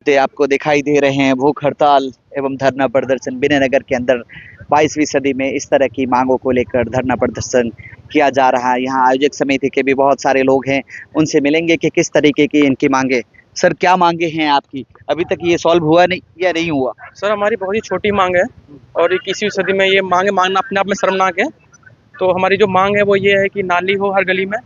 आपको दिखाई दे रहे हैं भूख हड़ताल एवं धरना प्रदर्शन विनयनगर के अंदर 22वीं सदी में इस तरह की मांगों को लेकर धरना प्रदर्शन किया जा रहा है। यहाँ आयोजक समिति के भी बहुत सारे लोग हैं, उनसे मिलेंगे कि किस तरीके की इनकी मांगे। सर, क्या मांगे हैं आपकी? अभी तक ये सॉल्व हुआ नहीं या नहीं हुआ? सर, हमारी बहुत ही छोटी मांग है और 21वीं सदी में ये मांगे मांगना अपने आप में शर्मनाक है। तो हमारी जो मांग है वो ये है कि नाली हो हर गली में,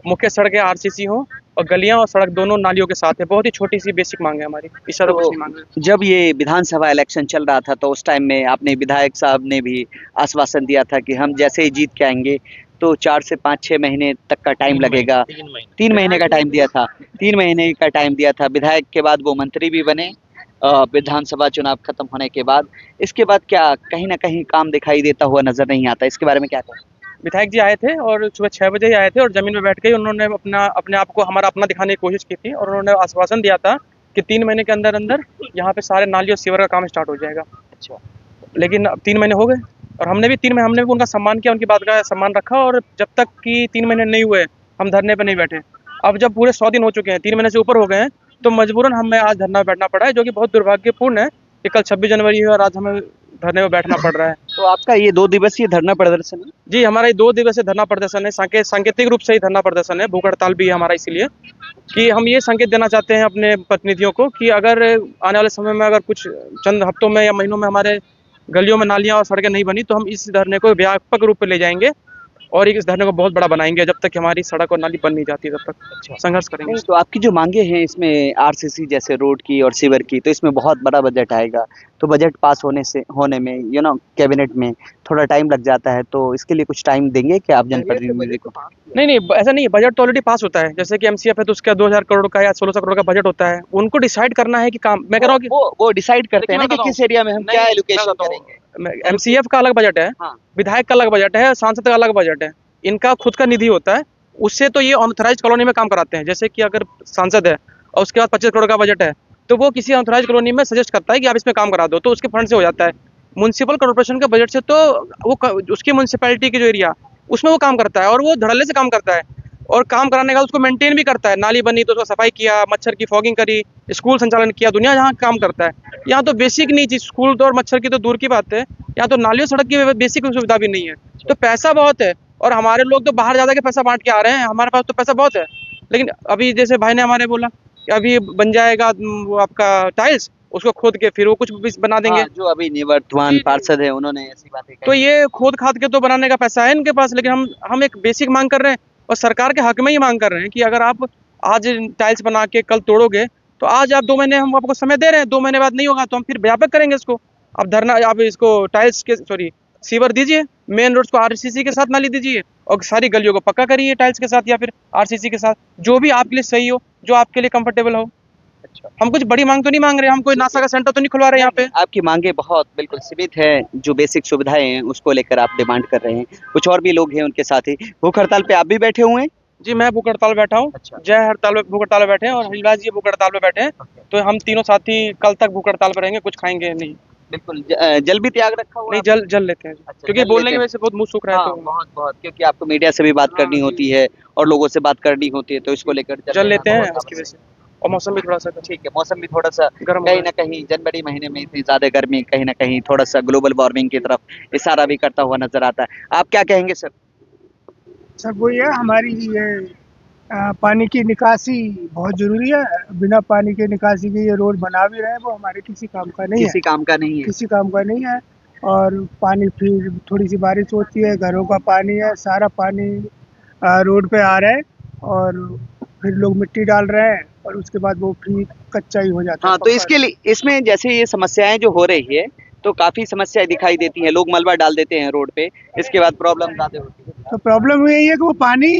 मुख्य सड़कें आरसीसी हो और गलियां और सड़क दोनों नालियों के साथ है। बहुत ही छोटी सी बेसिक मांग है हमारी, इससे ज़्यादा कुछ तो नहीं मांग है। जब ये विधानसभा इलेक्शन चल रहा था तो उस टाइम में आपने विधायक साहब ने भी आश्वासन दिया था कि हम जैसे ही जीत के आएंगे तो 4 से 5-6 महीने तक का टाइम लगेगा। 3 महीने का टाइम दिया था। 3 महीने का टाइम दिया था। विधायक के बाद वो मंत्री भी बने विधानसभा चुनाव खत्म होने के बाद। इसके बाद क्या कहीं ना कहीं काम दिखाई देता हुआ नजर नहीं आता? इसके बारे में क्या कहें? विधायक जी आए थे और सुबह 6 बजे ही आए थे और ज़मीन में बैठ के ही उन्होंने अपने आप को हमारा अपना दिखाने की कोशिश की थी और उन्होंने आश्वासन दिया था कि 3 महीने के अंदर अंदर यहाँ पे सारे नाली और सीवर का काम स्टार्ट हो जाएगा। अच्छा। लेकिन अब 3 महीने हो गए और हमने भी उनका सम्मान किया, उनकी बात का सम्मान रखा और जब तक कि 3 महीने नहीं हुए हम धरने पर नहीं बैठे। अब जब पूरे 100 दिन हो चुके हैं, 3 महीने से ऊपर हो गए हैं, तो मजबूरन हमें आज धरना बैठना पड़ा है, जो कि बहुत दुर्भाग्यपूर्ण है कि कल 26 जनवरी है और आज हमें धरने में बैठना पड़ रहा है। तो आपका ये 2 दिवसीय धरना प्रदर्शन है? जी, हमारा ये 2 दिवसीय धरना प्रदर्शन है। सांकेतिक रूप से ही धरना प्रदर्शन है, भूख हड़ताल भी है हमारा, इसीलिए कि हम ये संकेत देना चाहते हैं अपने प्रतिनिधियों को कि अगर आने वाले समय में अगर कुछ चंद हफ्तों में या महीनों में हमारे गलियों में नालियां और सड़कें नहीं बनी तो हम इस धरने को व्यापक रूप में ले जाएंगे और इस धरने को बहुत बड़ा बनाएंगे। जब तक हमारी सड़क और नाली बन नहीं जाती तब तक संघर्ष करेंगे। नहीं, तो आपकी जो मांगे हैं इसमें आरसीसी जैसे रोड की और सीवर की, तो इसमें बहुत बड़ा बजट आएगा। तो बजट पास होने में कैबिनेट में थोड़ा टाइम लग जाता है। तो इसके लिए कुछ टाइम देंगे क्या आप जनप्रतिनिधि को? नहीं नहीं, ऐसा नहीं है, बजट तो ऑलरेडी पास होता है। जैसे कि एमसीएफ है तो उसका 2000 करोड़ का या 1600 करोड़ का बजट होता है। उनको डिसाइड करना है कि काम, मैं कह रहा हूँ कि वो डिसाइड करते हैं ना कि किस एरिया में हम क्या एलोकेशन करेंगे। एमसीएफ का अलग बजट है, हाँ। विधायक का अलग बजट है, सांसद का अलग बजट है, इनका खुद का निधि होता है। उससे तो ये अनऑथराइज कॉलोनी में काम कराते हैं। जैसे कि अगर सांसद है और उसके बाद 25 करोड़ का बजट है तो वो किसी अनऑथराइज कॉलोनी में सजेस्ट करता है कि आप इसमें काम करा दो, तो उसके फंड से हो जाता है। म्युनिसिपल कॉर्पोरेशन के बजट से तो उसकी म्युनिसिपैलिटी की जो एरिया उसमें वो काम करता है और वो धड़ल्ले से काम करता है और काम कराने का उसको मेंटेन भी करता है। नाली बनी तो उसका सफाई किया, मच्छर की फॉगिंग करी, स्कूल संचालन किया, दुनिया जहाँ काम करता है। यहाँ तो बेसिक नहीं चीज, स्कूल तो और मच्छर की तो दूर की बात है, यहाँ तो नाली और सड़क की बेसिक सुविधा भी नहीं है। तो पैसा बहुत है और हमारे लोग तो बाहर ज्यादा के पैसा बांट के आ रहे हैं, हमारे पास तो पैसा बहुत है। लेकिन अभी जैसे भाई ने हमारे बोला कि अभी बन जाएगा वो आपका टाइल्स, उसको खोद के फिर वो कुछ भी बना देंगे। हाँ, जो अभी निवर्तमान पार्षद है उन्होंने ऐसी बातें तो कही। ये खोद खाद के तो बनाने का पैसा है इनके पास, लेकिन हम एक बेसिक मांग कर रहे हैं और सरकार के हक में ही मांग कर रहे हैं कि अगर आप आज टाइल्स बना के कल तोड़ोगे तो आज आप 2 महीने हम आपको समय दे रहे हैं, 2 महीने बाद नहीं होगा तो हम फिर व्यापक करेंगे इसको। आप धरना, आप इसको टाइल्स के सॉरी सीवर दीजिए, मेन रोड्स को आरसीसी के साथ नाली दीजिए और सारी गलियों को पक्का करिए टाइल्स के साथ या फिर आरसीसी के साथ, जो भी आपके लिए सही हो, जो आपके लिए कंफर्टेबल हो। अच्छा। हम कुछ बड़ी मांग तो नहीं मांग रहे, हम कोई नासा का सेंटर तो नहीं खुलवा रहे यहाँ पे। आपकी मांगे बहुत बिल्कुल सीमित है। जो बेसिक सुविधाएं हैं उसको लेकर आप डिमांड कर रहे हैं। कुछ और भी लोग हैं उनके साथ ही। भूख हड़ताल पे आप भी बैठे हुए हैं? जी, मैं भूख हड़ताल बैठा हूँ। अच्छा। जय हड़ताल में भूख हड़ताल में बैठे हैं और हरिराज जी भूख हड़ताल में बैठे हैं। तो हम तीनों साथी कल तक भूख हड़ताल पर रहेंगे, कुछ खाएंगे नहीं। बिल्कुल। जल भी त्याग रखा हुआ नहीं, है जल जल लेते हैं अच्छा, क्योंकि जल बोलने लेते की हैं। वजह से बहुत मुंह सूख रहा है। हाँ, तो बहुत बहुत, क्योंकि आपको मीडिया से भी बात करनी होती है और लोगों से बात करनी होती है, तो इसको लेकर जल लेना लेते हैं बहुत इसकी वजह आवश्यक से और मौसम भी थोड़ा सा है। ठीक है, मौसम भी थोड़ा सा गर्म हो कहीं रहा ना है। कहीं जनवरी महीने में इतनी ज्यादा गर्मी, कहीं ना कहीं थोड़ा सा ग्लोबल वार्मिंग की तरफ इशारा भी करता हुआ नजर आता है। आप क्या कहेंगे सर? सर वही है हमारी ये पानी की निकासी बहुत ज़रूरी है। बिना पानी के निकासी के ये रोड बना भी रहे हैं वो हमारे किसी काम का नहीं है, किसी काम का नहीं है। किसी काम का नहीं है। और पानी फिर थोड़ी सी बारिश होती है, घरों का पानी है, सारा पानी रोड पे आ रहा है और फिर लोग मिट्टी डाल रहे हैं और उसके बाद वो फिर कच्चा ही हो जाता है, हाँ, तो पक्का इसके नहीं। लिए इसमें जैसे ये समस्याएं जो हो रही है, तो काफी समस्याएं दिखाई देती हैं। लोग मलबा डाल देते हैं रोड पे, इसके बाद प्रॉब्लम ज्यादा होती है। तो प्रॉब्लम यही है कि वो पानी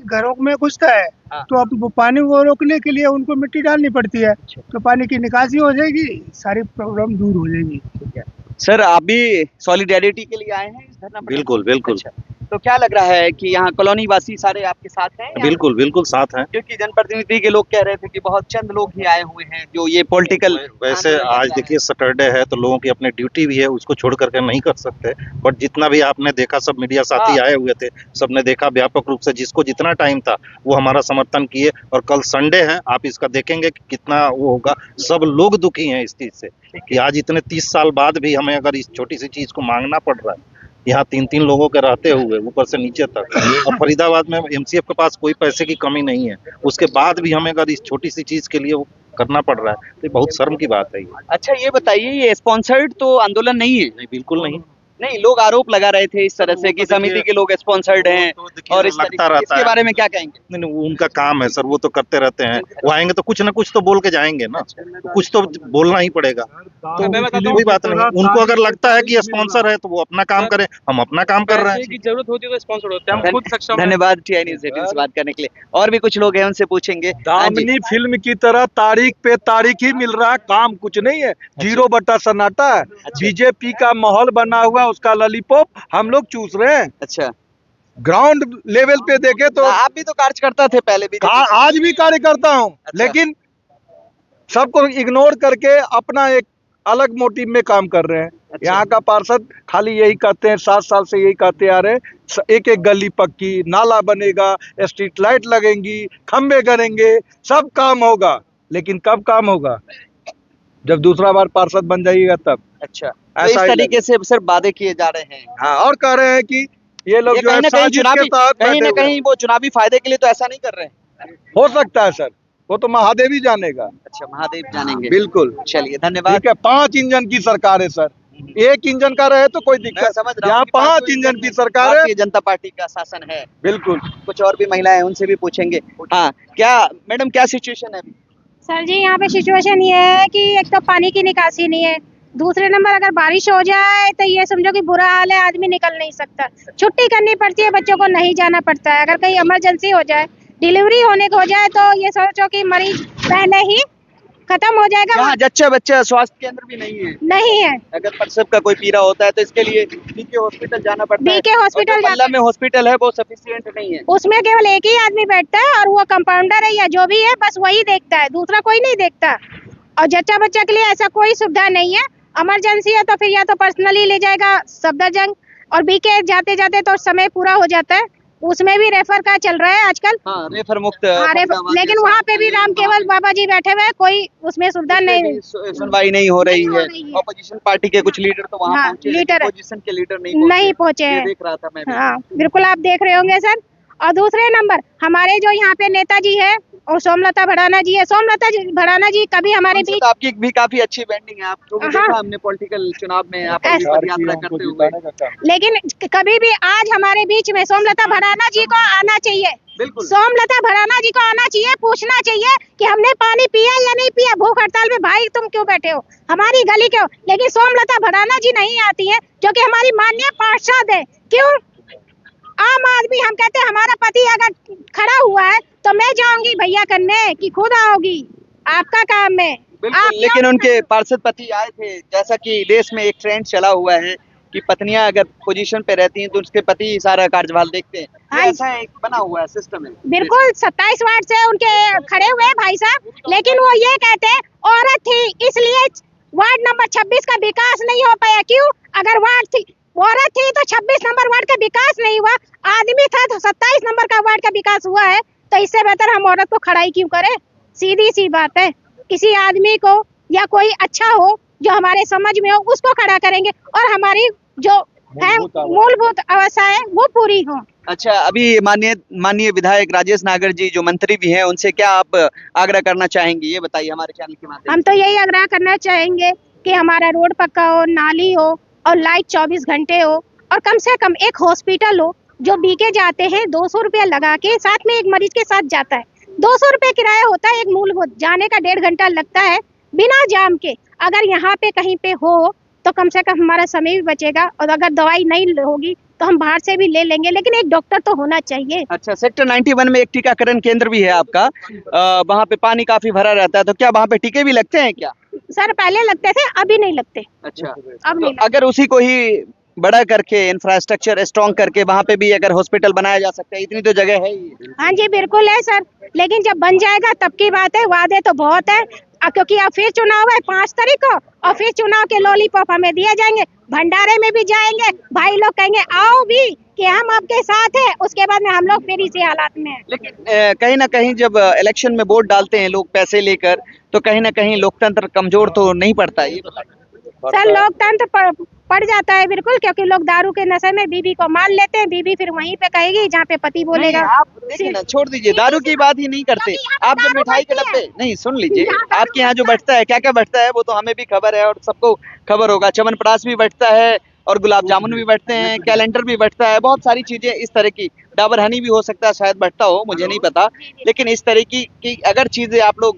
घरों में घुसता है, हाँ। तो अब वो पानी को रोकने के लिए उनको मिट्टी डालनी पड़ती है, अच्छा। तो पानी की निकासी हो जाएगी, सारी प्रॉब्लम दूर हो जाएगी। ठीक है। सर, आप भी सॉलिडेरिटी के लिए आए हैं इस धरना प्रदर्शन? बिल्कुल, बिल्कुल। अच्छा। तो क्या लग रहा है कि यहाँ कॉलोनी वासी सारे आपके साथ हैं या? बिल्कुल बिल्कुल साथ हैं। क्योंकि जनप्रतिनिधि के लोग कह रहे थे कि बहुत चंद लोग ही आए हुए हैं जो ये पॉलिटिकल वैसे आज देखिए सैटरडे है तो लोगों की अपनी ड्यूटी भी है, उसको छोड़ करके नहीं कर सकते। बट जितना भी आपने देखा, सब मीडिया साथी हाँ। आए हुए थे, सबने देखा व्यापक रूप से, जिसको जितना टाइम था वो हमारा समर्थन किए। और कल संडे है, आप इसका देखेंगे कि कितना वो होगा। सब लोग दुखी हैं इस चीज से कि आज इतने 30 साल बाद भी हमें अगर इस छोटी सी चीज को मांगना पड़ रहा है, यहाँ 3-3 लोगों के रहते हुए ऊपर से नीचे तक। और फरीदाबाद में एमसीएफ के पास कोई पैसे की कमी नहीं है, उसके बाद भी हमें अगर इस छोटी सी चीज के लिए वो करना पड़ रहा है तो ये बहुत शर्म की बात है ये। अच्छा ये बताइए, ये स्पॉन्सर्ड तो आंदोलन नहीं है? नहीं, बिल्कुल नहीं। नहीं, लोग आरोप लगा रहे थे इस तरह से कि समिति के लोग स्पॉन्सर्ड हैं और इस लगता तरीके रहता इसके है। बारे में क्या कहेंगे? नहीं नहीं, वो उनका काम है सर, वो तो करते रहते हैं। वो आएंगे तो कुछ ना कुछ तो बोल के जाएंगे ना, तो कुछ तो बोलना ही पड़ेगा। तो कोई बात नहीं, उनको अगर लगता है कि स्पॉन्सर है तो वो अपना काम करें, हम अपना काम कर रहे पैसे हैं। की जरूरत होती है तो स्पॉन्सर होते हैं, हम खुद सक्षम हैं। धन्यवाद टीआई न्यूज़ 18 से बात करने के लिए। और भी कुछ लोग हैं, उनसे पूछेंगे। हाँ जी। दामिनी फिल्म की तरह तारीख पे तारीख ही मिल रहा है, काम कुछ नहीं है, 0 बटा सन्नाटा है। बीजेपी का माहौल बना हुआ है, उसका लॉलीपॉप हम लोग चूस रहे हैं। अच्छा, ग्राउंड लेवल पे देखे तो आप भी तो कार्यकर्ता थे पहले भी। आज भी कार्यकर्ता हूँ, अच्छा। लेकिन सबको इग्नोर करके अपना एक अलग मोटिव में काम कर रहे हैं। अच्छा। यहाँ का पार्षद खाली यही कहते हैं, 7 साल से यही कहते आ रहे हैं, एक एक गली पक्की, नाला बनेगा, स्ट्रीट लाइट लगेंगी, खंबे करेंगे, सब काम होगा। लेकिन कब काम होगा? जब दूसरा बार पार्षद बन जाइएगा तब। अच्छा, तो ऐसा इस ही तरीके से सिर्फ वादे किए जा रहे हैं। हाँ, और कह रहे हैं कि ये लोग ये जो है कहीं ना कहीं साजिश के चुनावी, तहत कहीं ना बैठे हुए कहीं वो चुनावी फायदे के लिए तो ऐसा नहीं कर रहे हैं। हैं। हो सकता है सर, वो तो महादेव ही जानेगा। अच्छा, महादेव जानेंगे। बिल्कुल। चलिए, धन्यवाद। ठीक है, 5 इंजन की सरकार है सर, एक इंजन का रहे तो कोई मैं दिक्कत। समझ रहा हूँ यहाँ कि 5 पांचों इंजन की में सरकार है। भारतीय जनता पार्टी का शासन है। बिल्कुल। कुछ और भी महिलाएं हैं, उनसे भी पूछेंगे। हाँ, क्या मैडम, क्या सिचुएशन है अभी? सर जी, यहाँ पे सिचुएशन ये है कि एक तो पानी की निकासी नहीं है, दूसरे नंबर अगर बारिश हो जाए तो ये समझो कि बुरा हाल है, आदमी निकल नहीं सकता, छुट्टी करनी पड़ती है, बच्चों को नहीं जाना पड़ता है। अगर कहीं इमरजेंसी हो जाए, डिलीवरी होने को हो जाए तो ये सोचो कि मरीज पहले ही खत्म हो जाएगा। यहाँ जच्चा बच्चा स्वास्थ्य केंद्र भी नहीं है। नहीं है। अगर प्रसव का कोई पीड़ा होता है तो इसके लिए बीके हॉस्पिटल जाना पड़ता है। बीके हॉस्पिटल और जो मल्ला में हॉस्पिटल है वो सफिशिएंट नहीं है। उसमें केवल एक ही आदमी बैठता है और वो कंपाउंडर है या जो भी है, बस वही देखता है, दूसरा कोई नहीं देखता। और जच्चा बच्चा के लिए ऐसा कोई सुविधा नहीं है। इमरजेंसी है तो फिर या तो पर्सनली ले जाएगा सफदरजंग, और बीके जाते जाते तो समय पूरा हो जाता है, उसमें भी रेफर का चल रहा है आजकल। हाँ, रेफर मुक्त। हाँ, लेकिन वहाँ पे भी राम केवल बाबा जी बैठे हुए हैं, कोई उसमें सुविधा नहीं। सुनवाई नहीं हो रही है। रही है। ऑपोजिशन पार्टी के कुछ लीडर तो वहाँ हाँ, पहुंचे, लीडर ऑपोजिशन के लीडर नहीं पहुंचे ये हैं। देख रहा था मैं भी। हाँ, बिल्कुल आप देख रहे होंगे सर। और दूसरे नंबर हमारे जो यहाँ पे नेताजी है और सोमलता भड़ाना जी है, सोमलता भड़ाना जी कभी हमारे उनसे बीच, तो आपकी भी काफी अच्छी बैंडिंग है। आपको भी हाँ। देखा हमने पॉलिटिकल चुनाव में आप ऐसा पद यात्रा करते हुए। लेकिन कभी भी आज हमारे बीच में सोमलता भड़ाना जी को आना चाहिए। बिल्कुल। सोमलता भड़ाना जी को आना चाहिए, पूछना चाहिए कि हमने पानी पिया या नहीं पिया, भूख हड़ताल में भाई तुम क्यों बैठे हो, हमारी गली क्यों। लेकिन सोमलता भड़ाना जी नहीं आती है, जो कि हमारी माननीय पार्षद है। क्यों? आम आदमी, हम कहते हैं हमारा पति अगर खड़ा हुआ है तो मैं जाऊंगी भैया करने कि खुद आओगी, आपका काम है। बिल्कुल, लेकिन उनके पार्षद पति आए थे। जैसा कि देश में एक ट्रेंड चला हुआ है कि पत्नियां अगर पोजीशन पे रहती हैं तो उसके पति ही सारा कार्यभार देखते हैं। हाँ, ऐसा एक बना हुआ है सिस्टम है। बिल्कुल 27 वार्ड से उनके खड़े हुए हैं भाई साहब, लेकिन वो ये कहते हैं औरत थी इसलिए वार्ड नंबर 26 का विकास नहीं हो पाया। क्यों? अगर वार्ड थी, औरत थी तो 26 नंबर वार्ड का विकास नहीं हुआ, आदमी था तो 27 नंबर का वार्ड का विकास हुआ है। तो इससे बेहतर हम औरत को खड़ा ही क्यों करें? सीधी सी बात है, किसी आदमी को या कोई अच्छा हो जो हमारे समझ में हो उसको खड़ा करेंगे और हमारी जो है मूलभूत अवस्था है वो पूरी हो। अच्छा, अभी माननीय विधायक राजेश नागर जी जो मंत्री भी हैं, उनसे क्या आप आग्रह करना चाहेंगे, ये बताइए हमारे चैनल के माध्यम हम तो यही आग्रह करना चाहेंगे कि हमारा रोड पक्का हो, नाली हो और लाइट 24 घंटे हो, और कम से कम एक हॉस्पिटल हो। जो बीके जाते हैं 200 रुपया लगा के, साथ में एक मरीज के साथ जाता है, 200 रुपये किराया होता है एक मूलभूत, जाने का 1.5 घंटा लगता है बिना जाम के। अगर यहाँ पे कहीं पे हो तो कम से कम हमारा समय भी बचेगा, और अगर दवाई नहीं होगी तो हम बाहर से भी ले लेंगे, लेकिन एक डॉक्टर तो होना चाहिए। अच्छा, सेक्टर 91 में एक टीकाकरण केंद्र भी है आपका, वहाँ पे पानी काफी भरा रहता है, तो क्या वहाँ पे टीके भी लगते हैं क्या? सर पहले लगते थे, अभी नहीं लगते। अच्छा, अब नहीं तो अगर उसी को ही बड़ा करके इंफ्रास्ट्रक्चर स्ट्रॉन्ग करके वहाँ पे भी अगर हॉस्पिटल बनाया जा सकता है, इतनी तो जगह है ही। हाँ जी बिल्कुल है सर, लेकिन जब बन जाएगा तब की बात है, वादे तो बहुत है। क्योंकि अब फिर चुनाव है 5 तारीख को, और फिर चुनाव के लॉलीपॉप हमें दिए जाएंगे, भंडारे में भी जाएंगे, भाई लोग कहेंगे आओ भी कि हम आपके साथ हैं, उसके बाद में हम लोग फिर इसी हालात में हैं। लेकिन कहीं ना कहीं जब इलेक्शन में वोट डालते हैं लोग पैसे लेकर, तो कहीं ना कहीं लोकतंत्र कमजोर तो नहीं पड़ता है? ये बताइए। सर लोकतंत्र पड़ जाता है बिल्कुल, क्योंकि लोग दारू के नशे में बीबी को मार लेते हैं, बीबी फिर वहीं पे कहेगी जहाँ पे पति बोलेगा। नहीं, आप देखिए ना, छोड़ दीजिए, दारू की बात ही नहीं करते। आप जब मिठाई के डब्बे, नहीं सुन लीजिए, आपके यहाँ जो बंटता है, क्या क्या बंटता है वो तो हमें भी खबर है और सबको खबर होगा। च्यवनप्राश भी बंटता है और गुलाब जामुन भी बंटते हैं, कैलेंडर भी बंटता है, बहुत सारी चीजें इस तरह की। डाबर हनी भी हो सकता है, शायद बंटता हो, मुझे नहीं पता। लेकिन इस तरह की अगर चीजें आप लोग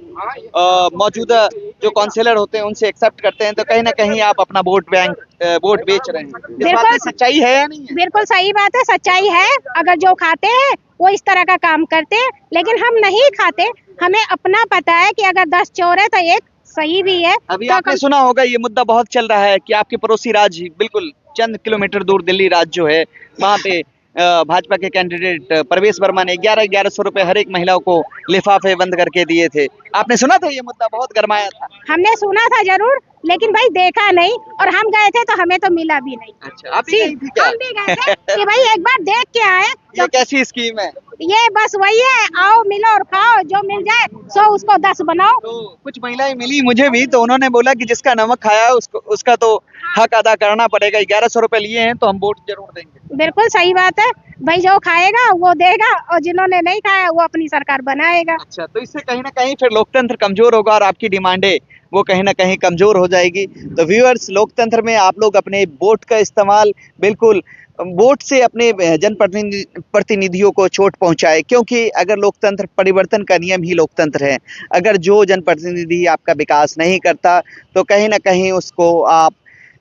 मौजूदा जो काउंसलर होते हैं उनसे एक्सेप्ट करते हैं, तो कहीं ना कहीं आप अपना वोट बैंक वोट बेच रहे हैं। इस बात में सच्चाई है या नहीं है? बिल्कुल सही बात है, सच्चाई है। अगर जो खाते हैं वो इस तरह का काम करते हैं, लेकिन हम नहीं खाते। हमें अपना पता है कि अगर 10 चोर है तो एक सही भी है। अभी तो आपने सुना होगा, ये मुद्दा बहुत चल रहा है कि आपके पड़ोसी राज्य, बिल्कुल चंद किलोमीटर दूर दिल्ली राज्य जो है, वहाँ पे भाजपा के कैंडिडेट प्रवेश वर्मा ने 1100 रुपए हर एक महिलाओं को लिफाफे बंद करके दिए थे। आपने सुना था? ये मुद्दा बहुत गरमाया था। हमने सुना था जरूर, लेकिन भाई देखा नहीं, और हम गए थे तो हमें तो मिला भी नहीं। अच्छा, आप भी गई थी क्या? हम भी गए थे कि भाई एक बार देख के आए। ये कैसी स्कीम है? ये बस वही है, आओ मिलो और खाओ, जो मिल जाए सो उसको 10 बनाओ। तो कुछ महिलाएं मिली मुझे भी, तो उन्होंने बोला कि जिसका नमक खाया उसका तो हक अदा करना पड़ेगा। 1100 रुपए लिए हैं तो हम वोट जरूर देंगे। बिल्कुल सही बात है भाई, जो खाएगा वो देगा, और जिन्होंने नहीं खाया वो अपनी सरकार बनाएगा। अच्छा, तो इससे कहीं ना कहीं फिर लोकतंत्र कमजोर होगा और आपकी डिमांडें वो कहीं ना कहीं कमजोर हो जाएगी। तो व्यूअर्स, लोकतंत्र में आप लोग अपने वोट का इस्तेमाल बिल्कुल वोट से अपने प्रतिनिधियों को चोट पहुंचाए, क्योंकि अगर लोकतंत्र, परिवर्तन का नियम ही लोकतंत्र है। अगर जो जनप्रतिनिधि आपका विकास नहीं करता तो कहीं ना कहीं उसको आप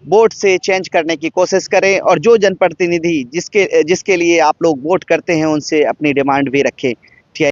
वोट से चेंज करने की कोशिश करें, और जो जनप्रतिनिधि जिसके लिए आप लोग वोट करते हैं उनसे अपनी डिमांड भी रखें।